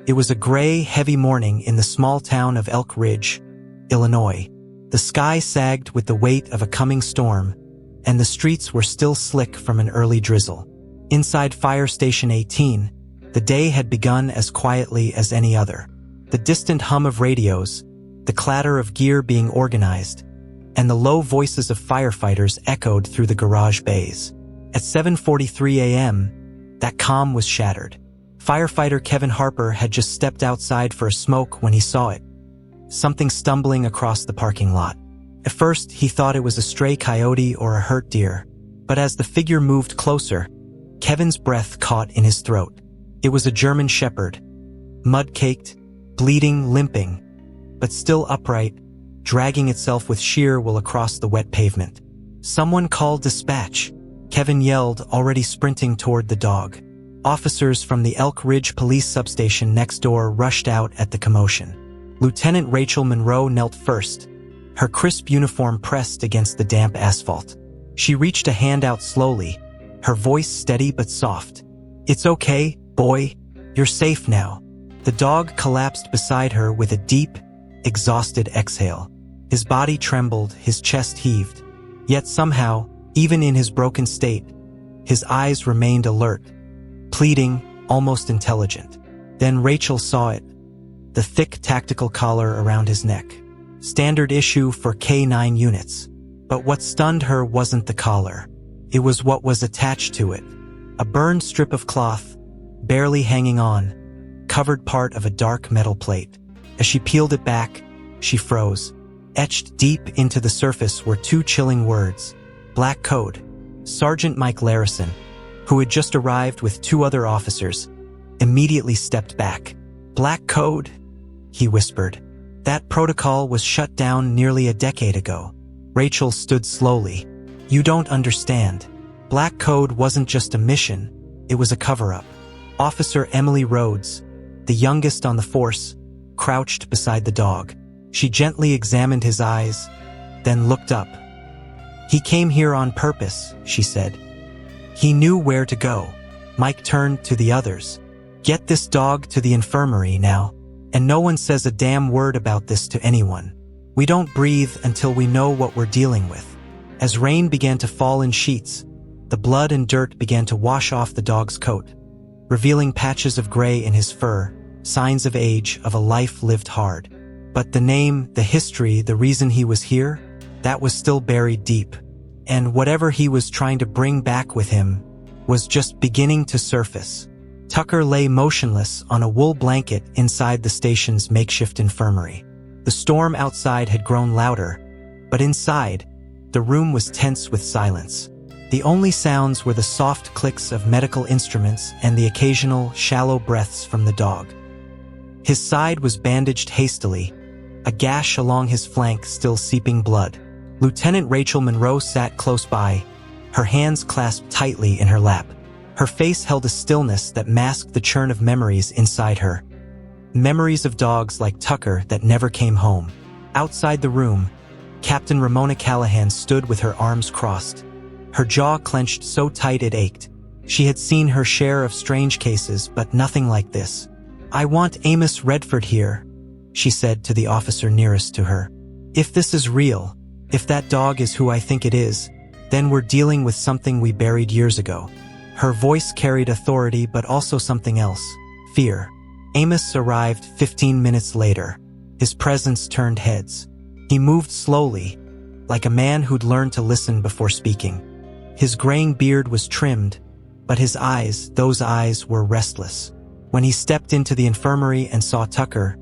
It was a gray, heavy morning in the small town of Elk Ridge, Illinois. The sky sagged with the weight of a coming storm, and the streets were still slick from an early drizzle. Inside Fire Station 18, the day had begun as quietly as any other. The distant hum of radios, the clatter of gear being organized, and the low voices of firefighters echoed through the garage bays. At 7:43 a.m., that calm was shattered. Firefighter Kevin Harper had just stepped outside for a smoke when he saw it. Something stumbling across the parking lot. At first, he thought it was a stray coyote or a hurt deer, but as the figure moved closer, Kevin's breath caught in his throat. It was a German shepherd, mud-caked, bleeding, limping, but still upright, dragging itself with sheer will across the wet pavement. "Someone called dispatch," Kevin yelled, already sprinting toward the dog. Officers from the Elk Ridge police substation next door rushed out at the commotion. Lieutenant Rachel Monroe knelt first, her crisp uniform pressed against the damp asphalt. She reached a hand out slowly, her voice steady but soft. "It's okay, boy. You're safe now." The dog collapsed beside her with a deep, exhausted exhale. His body trembled, his chest heaved. Yet somehow, even in his broken state, his eyes remained alert, pleading, almost intelligent. Then Rachel saw it, the thick tactical collar around his neck. Standard issue for K9 units. But what stunned her wasn't the collar. It was what was attached to it. A burned strip of cloth, barely hanging on, covered part of a dark metal plate. As she peeled it back, she froze. Etched deep into the surface were two chilling words. Black Code. Sergeant Mike Larison, who had just arrived with two other officers, immediately stepped back. "Black Code?" he whispered. "That protocol was shut down nearly a decade ago." Rachel stood slowly. "You don't understand. Black Code wasn't just a mission, it was a cover-up." Officer Emily Rhodes, the youngest on the force, crouched beside the dog. She gently examined his eyes, then looked up. "He came here on purpose," she said. "He knew where to go." Mike turned to the others. "Get this dog to the infirmary now, and no one says a damn word about this to anyone. We don't breathe until we know what we're dealing with." As rain began to fall in sheets, the blood and dirt began to wash off the dog's coat, revealing patches of gray in his fur, signs of age, of a life lived hard. But the name, the history, the reason he was here, that was still buried deep. And whatever he was trying to bring back with him was just beginning to surface. Tucker lay motionless on a wool blanket inside the station's makeshift infirmary. The storm outside had grown louder, but inside, the room was tense with silence. The only sounds were the soft clicks of medical instruments and the occasional, shallow breaths from the dog. His side was bandaged hastily, a gash along his flank still seeping blood. Lieutenant Rachel Monroe sat close by, her hands clasped tightly in her lap. Her face held a stillness that masked the churn of memories inside her. Memories of dogs like Tucker that never came home. Outside the room, Captain Ramona Callahan stood with her arms crossed, her jaw clenched so tight it ached. She had seen her share of strange cases, but nothing like this. "I want Amos Redford here," she said to the officer nearest to her. "If this is real, if that dog is who I think it is, then we're dealing with something we buried years ago." Her voice carried authority but also something else, fear. Amos arrived 15 minutes later. His presence turned heads. He moved slowly, like a man who'd learned to listen before speaking. His graying beard was trimmed, but his eyes, those eyes, were restless. When he stepped into the infirmary and saw Tucker,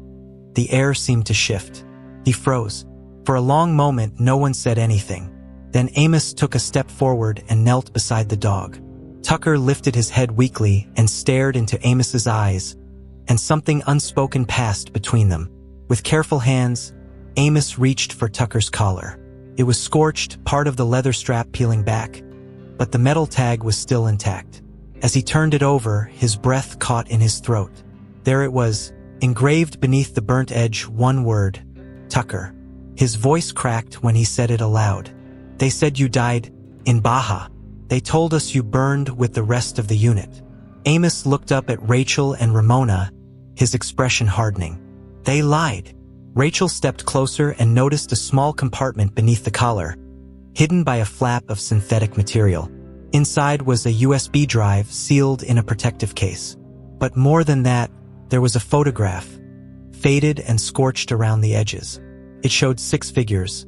the air seemed to shift. He froze. For a long moment, no one said anything. Then Amos took a step forward and knelt beside the dog. Tucker lifted his head weakly and stared into Amos's eyes, and something unspoken passed between them. With careful hands, Amos reached for Tucker's collar. It was scorched, part of the leather strap peeling back, but the metal tag was still intact. As he turned it over, his breath caught in his throat. There it was, engraved beneath the burnt edge, one word: Tucker. His voice cracked when he said it aloud. "They said you died in Baja. They told us you burned with the rest of the unit." Amos looked up at Rachel and Ramona, his expression hardening. They lied. Rachel stepped closer and noticed a small compartment beneath the collar, hidden by a flap of synthetic material. Inside was a USB drive sealed in a protective case. But more than that, there was a photograph, faded and scorched around the edges. It showed 6 figures.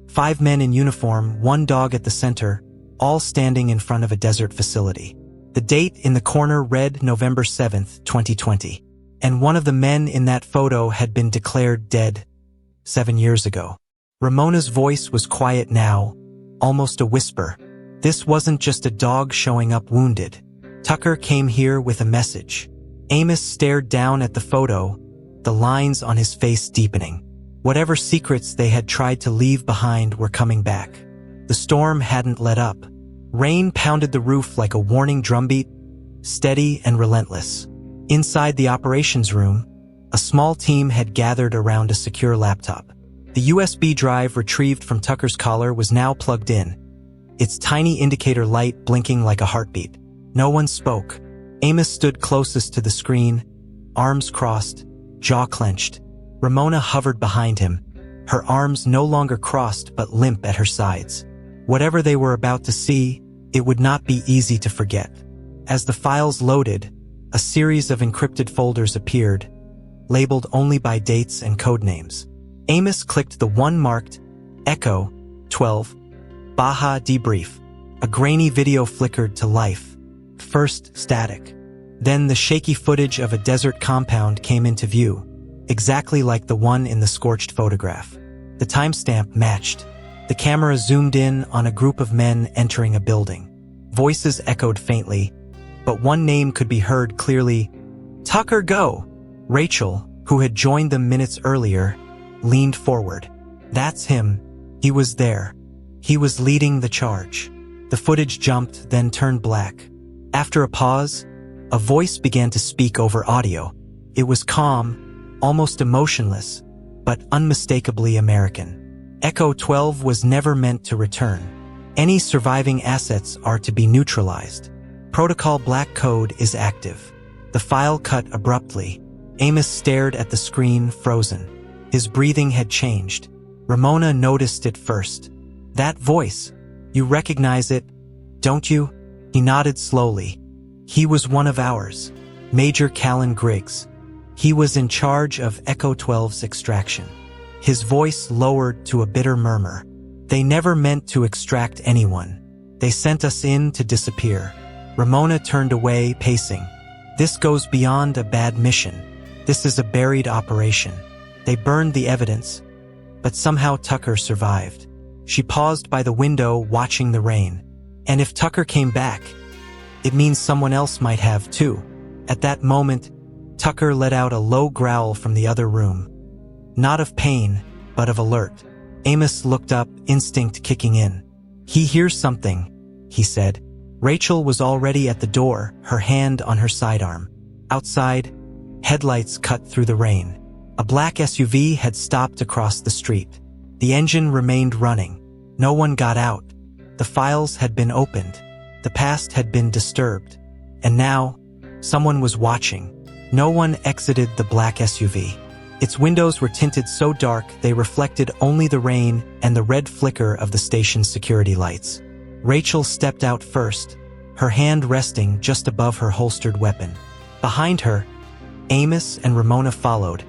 5 men in uniform, 1 dog at the center, all standing in front of a desert facility. The date in the corner read November 7th, 2020. And one of the men in that photo had been declared dead 7 years ago. Ramona's voice was quiet now, almost a whisper. This wasn't just a dog showing up wounded. Tucker came here with a message. Amos stared down at the photo, the lines on his face deepening. Whatever secrets they had tried to leave behind were coming back. The storm hadn't let up. Rain pounded the roof like a warning drumbeat, steady and relentless. Inside the operations room, a small team had gathered around a secure laptop. The USB drive retrieved from Tucker's collar was now plugged in, its tiny indicator light blinking like a heartbeat. No one spoke. Amos stood closest to the screen, arms crossed, jaw clenched. Ramona hovered behind him, her arms no longer crossed but limp at her sides. Whatever they were about to see, it would not be easy to forget. As the files loaded, a series of encrypted folders appeared, labeled only by dates and code names. Amos clicked the one marked Echo 12 Baja Debrief. A grainy video flickered to life. First static. Then the shaky footage of a desert compound came into view, exactly like the one in the scorched photograph. The timestamp matched. The camera zoomed in on a group of men entering a building. Voices echoed faintly, but one name could be heard clearly. Tucker, go! Rachel, who had joined them minutes earlier, leaned forward. That's him. He was there. He was leading the charge. The footage jumped, then turned black. After a pause, a voice began to speak over audio. It was calm, almost emotionless, but unmistakably American. Echo 12 was never meant to return. Any surviving assets are to be neutralized. Protocol Black Code is active. The file cut abruptly. Amos stared at the screen, frozen. His breathing had changed. Ramona noticed it first. That voice. You recognize it, don't you? He nodded slowly. He was one of ours. Major Callan Griggs. He was in charge of Echo 12's extraction. His voice lowered to a bitter murmur. They never meant to extract anyone. They sent us in to disappear. Ramona turned away, pacing. This goes beyond a bad mission. This is a buried operation. They burned the evidence, but somehow Tucker survived. She paused by the window, watching the rain. And if Tucker came back, it means someone else might have too. At that moment, Tucker let out a low growl from the other room. Not of pain, but of alert. Amos looked up, instinct kicking in. He hears something, he said. Rachel was already at the door, her hand on her sidearm. Outside, headlights cut through the rain. A black SUV had stopped across the street. The engine remained running. No one got out. The files had been opened. The past had been disturbed. And now, someone was watching. No one exited the black SUV. Its windows were tinted so dark they reflected only the rain and the red flicker of the station's security lights. Rachel stepped out first, her hand resting just above her holstered weapon. Behind her, Amos and Ramona followed,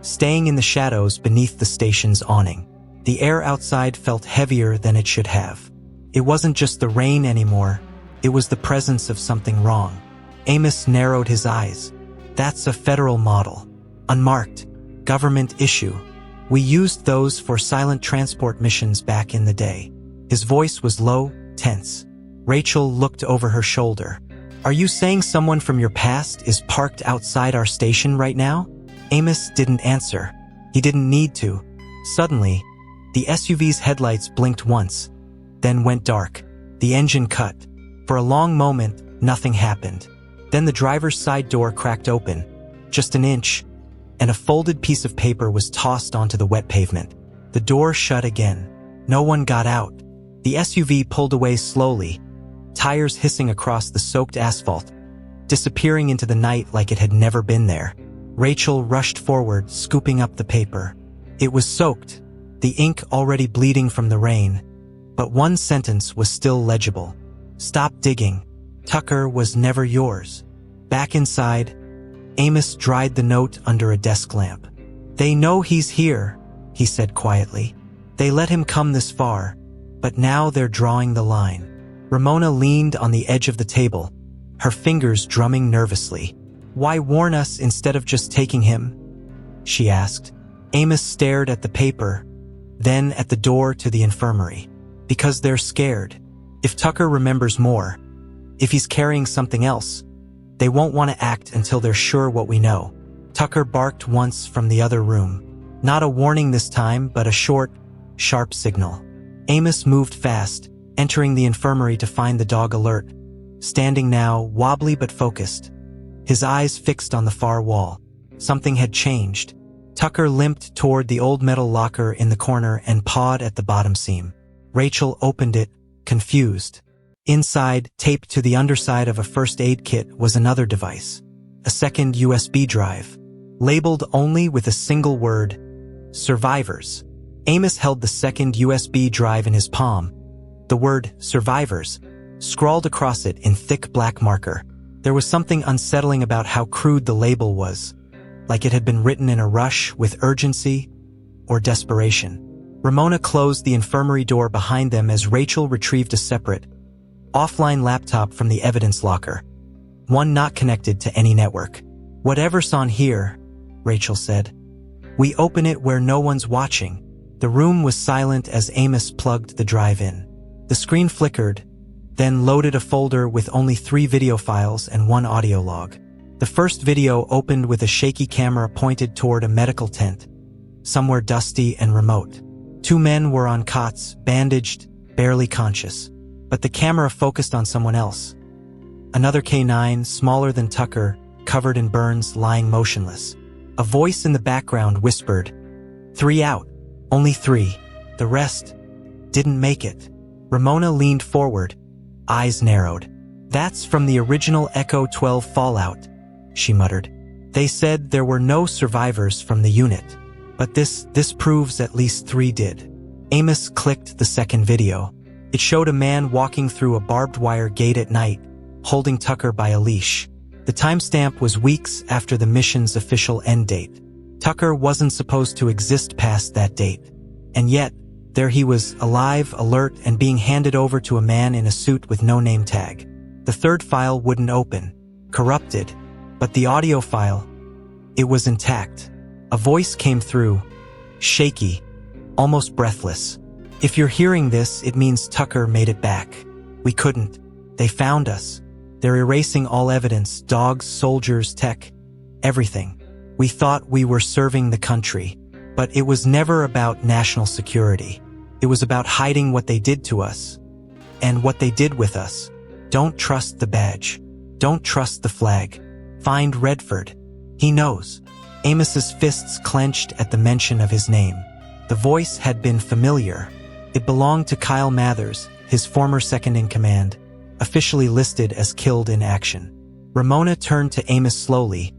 staying in the shadows beneath the station's awning. The air outside felt heavier than it should have. It wasn't just the rain anymore, it was the presence of something wrong. Amos narrowed his eyes. That's a federal model. Unmarked. Government issue. We used those for silent transport missions back in the day. His voice was low, tense. Rachel looked over her shoulder. Are you saying someone from your past is parked outside our station right now? Amos didn't answer. He didn't need to. Suddenly, the SUV's headlights blinked once, then went dark. The engine cut. For a long moment, nothing happened. Then the driver's side door cracked open, just an inch, and a folded piece of paper was tossed onto the wet pavement. The door shut again. No one got out. The SUV pulled away slowly, tires hissing across the soaked asphalt, disappearing into the night like it had never been there. Rachel rushed forward, scooping up the paper. It was soaked, the ink already bleeding from the rain, but one sentence was still legible. "Stop digging. Tucker was never yours." Back inside, Amos dried the note under a desk lamp. "They know he's here," he said quietly. "They let him come this far, but now they're drawing the line." Ramona leaned on the edge of the table, her fingers drumming nervously. "Why warn us instead of just taking him?" she asked. Amos stared at the paper, then at the door to the infirmary. "Because they're scared. If Tucker remembers more, if he's carrying something else, they won't want to act until they're sure what we know." Tucker barked once from the other room. Not a warning this time, but a short, sharp signal. Amos moved fast, entering the infirmary to find the dog alert, standing now, wobbly but focused, his eyes fixed on the far wall. Something had changed. Tucker limped toward the old metal locker in the corner and pawed at the bottom seam. Rachel opened it, confused. Inside, taped to the underside of a first aid kit, was another device. A second USB drive, labeled only with a single word, "Survivors." Amos held the second USB drive in his palm. The word "Survivors" scrawled across it in thick black marker. There was something unsettling about how crude the label was, like it had been written in a rush with urgency or desperation. Ramona closed the infirmary door behind them as Rachel retrieved a separate, offline laptop from the evidence locker, one not connected to any network. "Whatever's on here," Rachel said. "We open it where no one's watching." The room was silent as Amos plugged the drive in. The screen flickered, then loaded a folder with only 3 video files and 1 audio log. The first video opened with a shaky camera pointed toward a medical tent, somewhere dusty and remote. 2 men were on cots, bandaged, barely conscious. But the camera focused on someone else. Another K9, smaller than Tucker, covered in burns, lying motionless. A voice in the background whispered, "3 out. Only 3. The rest didn't make it." Ramona leaned forward, eyes narrowed. "That's from the original Echo 12 fallout," she muttered. "They said there were no survivors from the unit. But this proves at least 3 did." Amos clicked the second video. It showed a man walking through a barbed wire gate at night, holding Tucker by a leash. The timestamp was weeks after the mission's official end date. Tucker wasn't supposed to exist past that date. And yet, there he was, alive, alert, and being handed over to a man in a suit with no name tag. The third file wouldn't open, corrupted, but the audio file, it was intact. A voice came through, shaky, almost breathless. "If you're hearing this, it means Tucker made it back. We couldn't. They found us. They're erasing all evidence, dogs, soldiers, tech, everything. We thought we were serving the country. But it was never about national security. It was about hiding what they did to us. And what they did with us. Don't trust the badge. Don't trust the flag. Find Redford. He knows." Amos's fists clenched at the mention of his name. The voice had been familiar. It belonged to Kyle Mathers, his former second-in-command, officially listed as killed in action. Ramona turned to Amos slowly,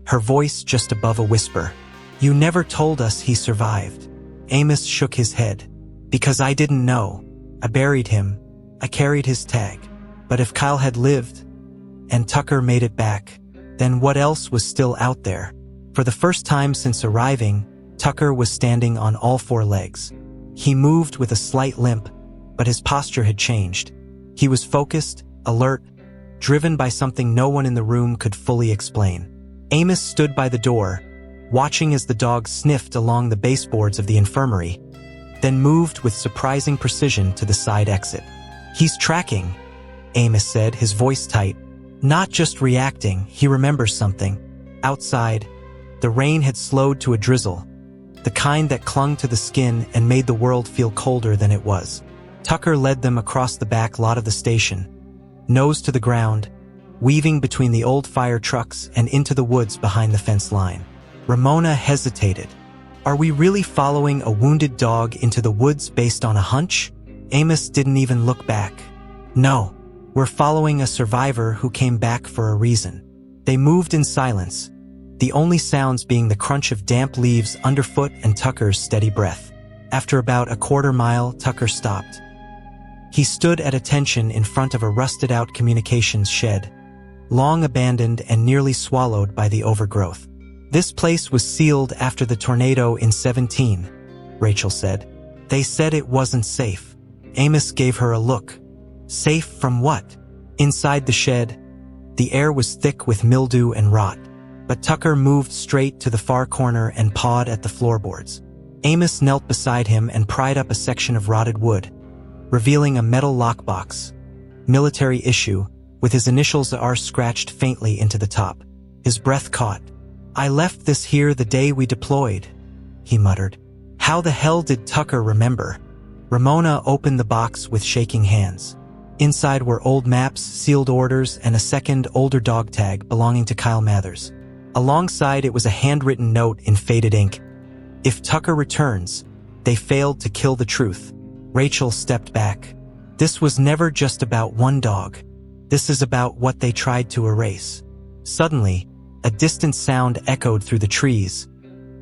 her voice just above a whisper. "You never told us he survived." Amos shook his head. "Because I didn't know. I buried him. I carried his tag. But if Kyle had lived, and Tucker made it back, then what else was still out there?" For the first time since arriving, Tucker was standing on all 4 legs. He moved with a slight limp, but his posture had changed. He was focused, alert, driven by something no one in the room could fully explain. Amos stood by the door, watching as the dog sniffed along the baseboards of the infirmary, then moved with surprising precision to the side exit. "He's tracking," Amos said, his voice tight. "Not just reacting, he remembers something." Outside, the rain had slowed to a drizzle, the kind that clung to the skin and made the world feel colder than it was. Tucker led them across the back lot of the station, nose to the ground, weaving between the old fire trucks and into the woods behind the fence line. Ramona hesitated. "Are we really following a wounded dog into the woods based on a hunch?" Amos didn't even look back. "No, we're following a survivor who came back for a reason." They moved in silence, the only sounds being the crunch of damp leaves underfoot and Tucker's steady breath. After about a quarter mile, Tucker stopped. He stood at attention in front of a rusted-out communications shed, long abandoned and nearly swallowed by the overgrowth. This place was sealed after the tornado in 17, Rachel said. They said it wasn't safe. Amos gave her a look. Safe from what? Inside the shed, the air was thick with mildew and rot, but Tucker moved straight to the far corner and pawed at the floorboards. Amos knelt beside him and pried up a section of rotted wood, revealing a metal lockbox, military issue, with his initials R scratched faintly into the top. His breath caught. I left this here the day we deployed, he muttered. How the hell did Tucker remember? Ramona opened the box with shaking hands. Inside were old maps, sealed orders, and a second, older dog tag belonging to Kyle Mathers. Alongside it was a handwritten note in faded ink. If Tucker returns, they failed to kill the truth. Rachel stepped back. This was never just about one dog. This is about what they tried to erase. Suddenly, a distant sound echoed through the trees.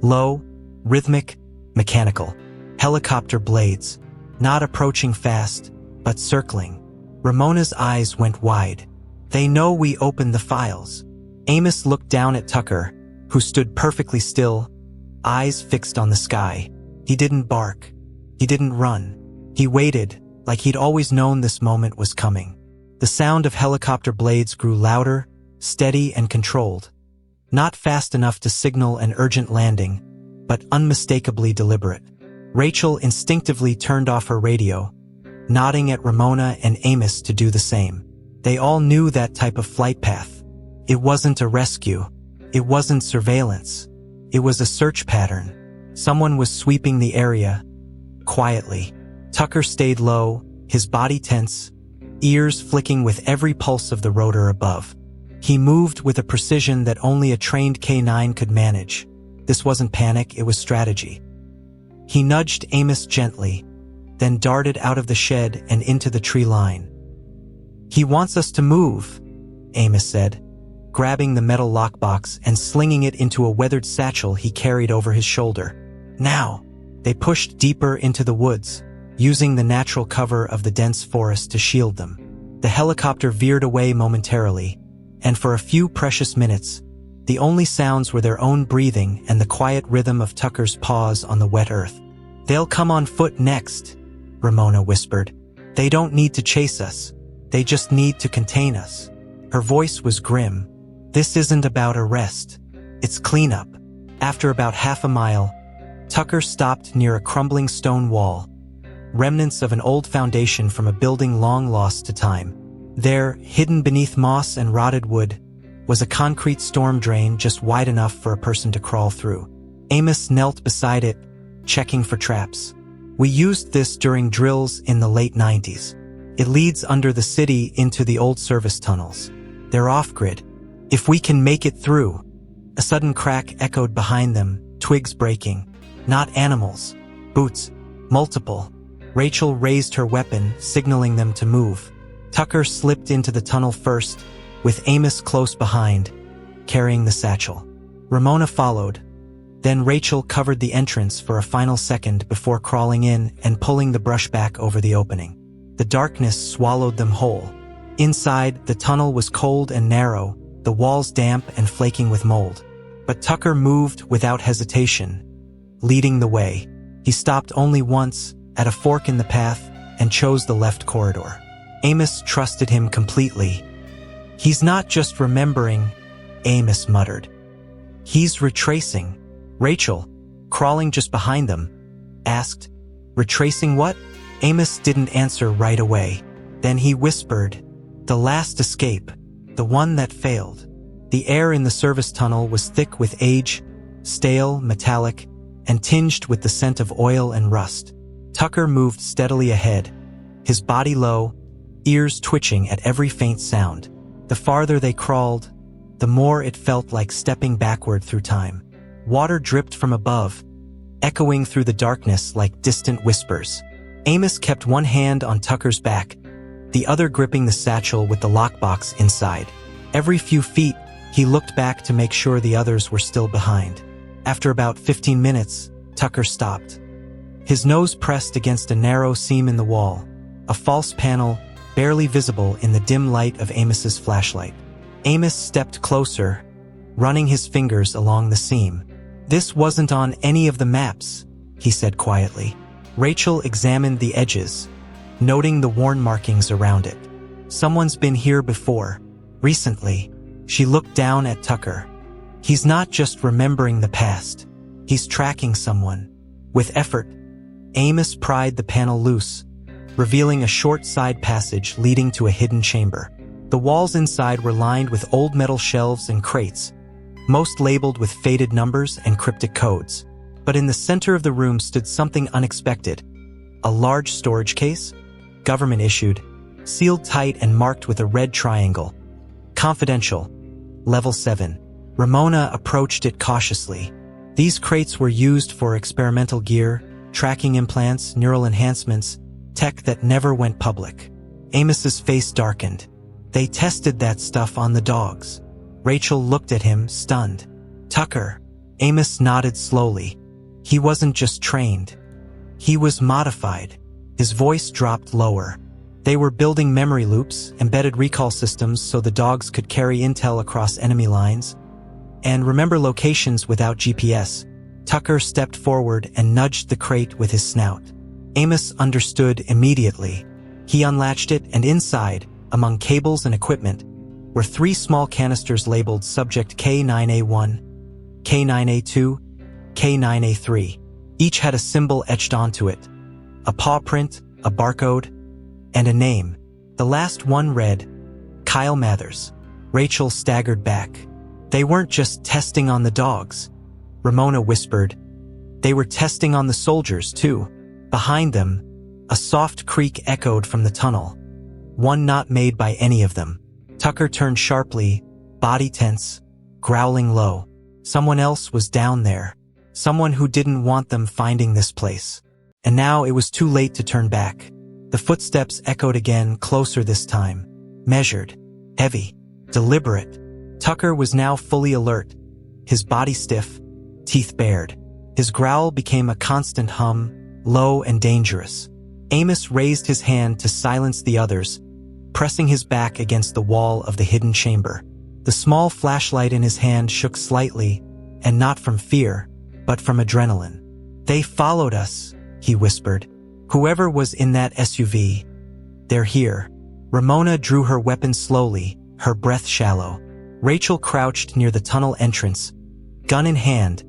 Low, rhythmic, mechanical. Helicopter blades. Not approaching fast, but circling. Ramona's eyes went wide. They know we opened the files. Amos looked down at Tucker, who stood perfectly still, eyes fixed on the sky. He didn't bark. He didn't run. He waited, like he'd always known this moment was coming. The sound of helicopter blades grew louder, steady and controlled. Not fast enough to signal an urgent landing, but unmistakably deliberate. Rachel instinctively turned off her radio, nodding at Ramona and Amos to do the same. They all knew that type of flight path. It wasn't a rescue. It wasn't surveillance. It was a search pattern. Someone was sweeping the area, quietly. Tucker stayed low, his body tense, ears flicking with every pulse of the rotor above. He moved with a precision that only a trained K9 could manage. This wasn't panic, it was strategy. He nudged Amos gently, then darted out of the shed and into the tree line. He wants us to move, Amos said, grabbing the metal lockbox and slinging it into a weathered satchel he carried over his shoulder. Now, they pushed deeper into the woods, using the natural cover of the dense forest to shield them. The helicopter veered away momentarily, and for a few precious minutes, the only sounds were their own breathing and the quiet rhythm of Tucker's paws on the wet earth. They'll come on foot next, Ramona whispered. They don't need to chase us. They just need to contain us. Her voice was grim. This isn't about arrest. It's cleanup. After about half a mile, Tucker stopped near a crumbling stone wall, remnants of an old foundation from a building long lost to time. There, hidden beneath moss and rotted wood, was a concrete storm drain just wide enough for a person to crawl through. Amos knelt beside it, checking for traps. We used this during drills in the late 90s. It leads under the city into the old service tunnels. They're off-grid. If we can make it through. A sudden crack echoed behind them, twigs breaking. Not animals. Boots. Multiple. Rachel raised her weapon, signaling them to move. Tucker slipped into the tunnel first, with Amos close behind, carrying the satchel. Ramona followed. Then Rachel covered the entrance for a final second before crawling in and pulling the brush back over the opening. The darkness swallowed them whole. Inside, the tunnel was cold and narrow, the walls damp and flaking with mold. But Tucker moved without hesitation, leading the way. He stopped only once, at a fork in the path, and chose the left corridor. Amos trusted him completely. He's not just remembering, Amos muttered. He's retracing. Rachel, crawling just behind them, asked, retracing what? Amos didn't answer right away. Then he whispered, the last escape, the one that failed. The air in the service tunnel was thick with age, stale, metallic, and tinged with the scent of oil and rust. Tucker moved steadily ahead, his body low, ears twitching at every faint sound. The farther they crawled, the more it felt like stepping backward through time. Water dripped from above, echoing through the darkness like distant whispers. Amos kept one hand on Tucker's back, the other gripping the satchel with the lockbox inside. Every few feet, He looked back to make sure the others were still behind. After about 15 minutes, Tucker stopped. His nose pressed against a narrow seam in the wall, a false panel barely visible in the dim light of Amos's flashlight. Amos stepped closer, running his fingers along the seam. "This wasn't on any of the maps," he said quietly. Rachel examined the edges, noting the worn markings around it. "Someone's been here before. Recently." She looked down at Tucker. "He's not just remembering the past. He's tracking someone." With effort, Amos pried the panel loose, revealing a short side passage leading to a hidden chamber. The walls inside were lined with old metal shelves and crates, most labeled with faded numbers and cryptic codes. But in the center of the room stood something unexpected. A large storage case, government-issued, sealed tight and marked with a red triangle. "Confidential. Level 7. Ramona approached it cautiously. These crates were used for experimental gear, tracking implants, neural enhancements, tech that never went public. Amos's face darkened. "They tested that stuff on the dogs." Rachel looked at him, stunned. "Tucker." Amos nodded slowly. "He wasn't just trained. He was modified." His voice dropped lower. "They were building memory loops, embedded recall systems so the dogs could carry intel across enemy lines, and remember locations without GPS." Tucker stepped forward and nudged the crate with his snout. Amos understood immediately. He unlatched it, and inside, among cables and equipment, were 3 small canisters labeled Subject K9A1, K9A2, K9A3. Each had a symbol etched onto it, a paw print, a barcode, and a name. The last one read, Kyle Mathers. Rachel staggered back. "They weren't just testing on the dogs," Ramona whispered. "They were testing on the soldiers, too." Behind them, a soft creak echoed from the tunnel, one not made by any of them. Tucker turned sharply, body tense, growling low. Someone else was down there. Someone who didn't want them finding this place. And now it was too late to turn back. The footsteps echoed again, closer this time. Measured, heavy, deliberate. Tucker was now fully alert, his body stiff, teeth bared. His growl became a constant hum, low and dangerous. Amos raised his hand to silence the others, pressing his back against the wall of the hidden chamber. The small flashlight in his hand shook slightly, and not from fear, but from adrenaline. "They followed us," he whispered. "Whoever was in that SUV. They're here." Ramona drew her weapon slowly, her breath shallow. Rachel crouched near the tunnel entrance, gun in hand,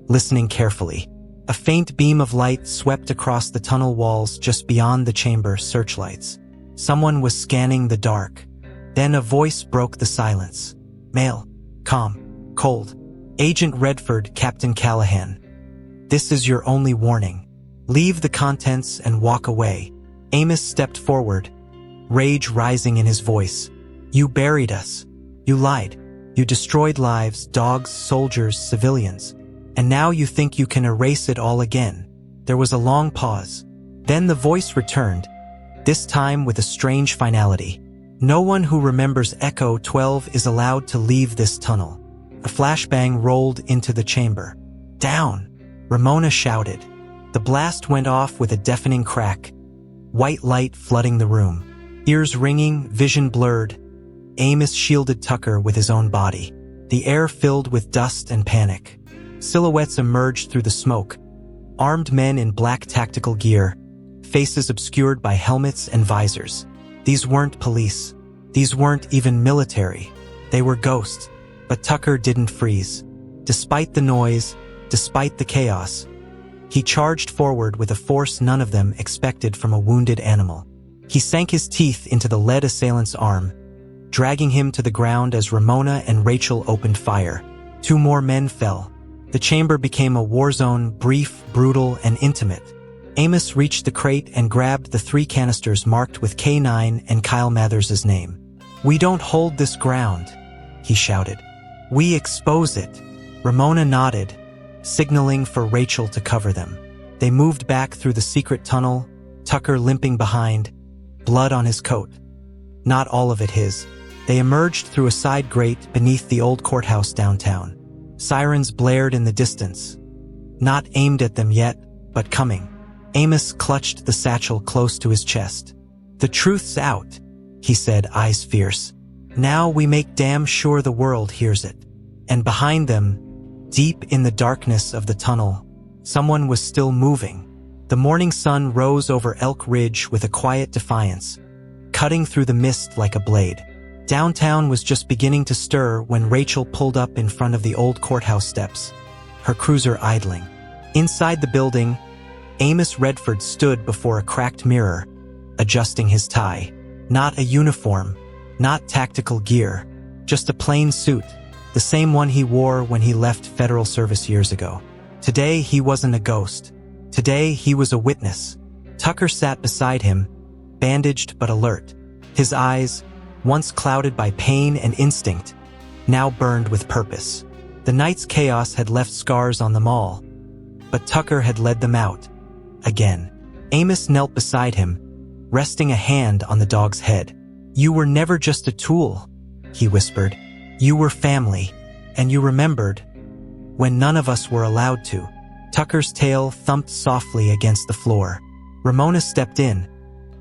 listening carefully. A faint beam of light swept across the tunnel walls just beyond the chamber searchlights. Someone was scanning the dark. Then a voice broke the silence. Male. Calm. Cold. "Agent Redford, Captain Callahan. This is your only warning. Leave the contents and walk away." Amos stepped forward, rage rising in his voice. "You buried us. You lied. You destroyed lives, dogs, soldiers, civilians. And now you think you can erase it all again." There was a long pause. Then the voice returned, this time with a strange finality. "No one who remembers Echo 12 is allowed to leave this tunnel." A flashbang rolled into the chamber. "Down!" Ramona shouted. The blast went off with a deafening crack, white light flooding the room. Ears ringing, vision blurred, Amos shielded Tucker with his own body. The air filled with dust and panic. Silhouettes emerged through the smoke. Armed men in black tactical gear, faces obscured by helmets and visors. These weren't police. These weren't even military. They were ghosts. But Tucker didn't freeze. Despite the noise, despite the chaos, he charged forward with a force none of them expected from a wounded animal. He sank his teeth into the lead assailant's arm, dragging him to the ground as Ramona and Rachel opened fire. 2 more men fell. The chamber became a war zone, brief, brutal, and intimate. Amos reached the crate and grabbed the 3 canisters marked with K9 and Kyle Mathers' name. "We don't hold this ground," he shouted. "We expose it." Ramona nodded, signaling for Rachel to cover them. They moved back through the secret tunnel, Tucker limping behind, blood on his coat. Not all of it his. They emerged through a side grate beneath the old courthouse downtown. Sirens blared in the distance. Not aimed at them yet, but coming. Amos clutched the satchel close to his chest. "The truth's out," he said, eyes fierce. "Now we make damn sure the world hears it." And behind them, deep in the darkness of the tunnel, someone was still moving. The morning sun rose over Elk Ridge with a quiet defiance, cutting through the mist like a blade. Downtown was just beginning to stir when Rachel pulled up in front of the old courthouse steps, her cruiser idling. Inside the building, Amos Redford stood before a cracked mirror, adjusting his tie. Not a uniform, not tactical gear, just a plain suit, the same one he wore when he left federal service years ago. Today he wasn't a ghost. Today he was a witness. Tucker sat beside him, bandaged but alert. His eyes, once clouded by pain and instinct, now burned with purpose. The night's chaos had left scars on them all, but Tucker had led them out. Again. Amos knelt beside him, resting a hand on the dog's head. "You were never just a tool," he whispered. "You were family, and you remembered when none of us were allowed to." Tucker's tail thumped softly against the floor. Ramona stepped in,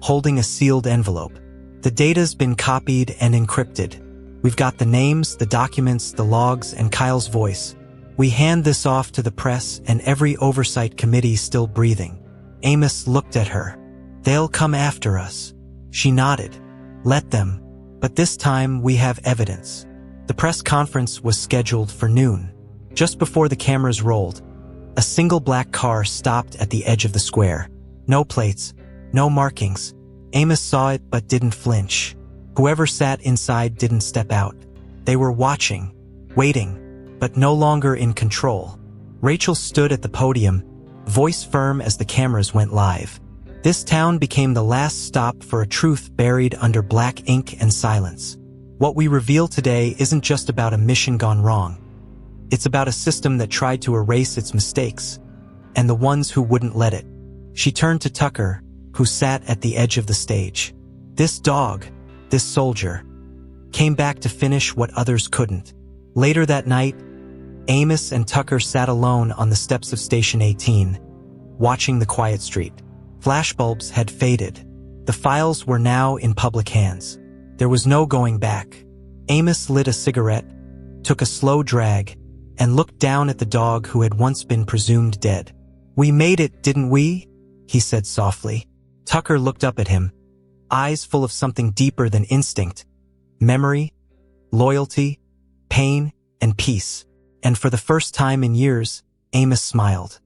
holding a sealed envelope. "The data's been copied and encrypted. We've got the names, the documents, the logs, and Kyle's voice. We hand this off to the press and every oversight committee still breathing." Amos looked at her. "They'll come after us." She nodded. "Let them. But this time we have evidence." The press conference was scheduled for noon. Just before the cameras rolled, a single black car stopped at the edge of the square. No plates, no markings. Amos saw it but didn't flinch. Whoever sat inside didn't step out. They were watching, waiting, but no longer in control. Rachel stood at the podium, voice firm as the cameras went live. This town became the last stop for a truth buried under black ink and silence. What we reveal today isn't just about a mission gone wrong. It's about a system that tried to erase its mistakes, and the ones who wouldn't let it. She turned to Tucker, who sat at the edge of the stage. This dog, this soldier, came back to finish what others couldn't. Later that night, Amos and Tucker sat alone on the steps of Station 18, watching the quiet street. Flashbulbs had faded. The files were now in public hands. There was no going back. Amos lit a cigarette, took a slow drag, and looked down at the dog who had once been presumed dead. "We made it, didn't we?" he said softly. Tucker looked up at him, eyes full of something deeper than instinct, memory, loyalty, pain, and peace. And for the first time in years, Amos smiled.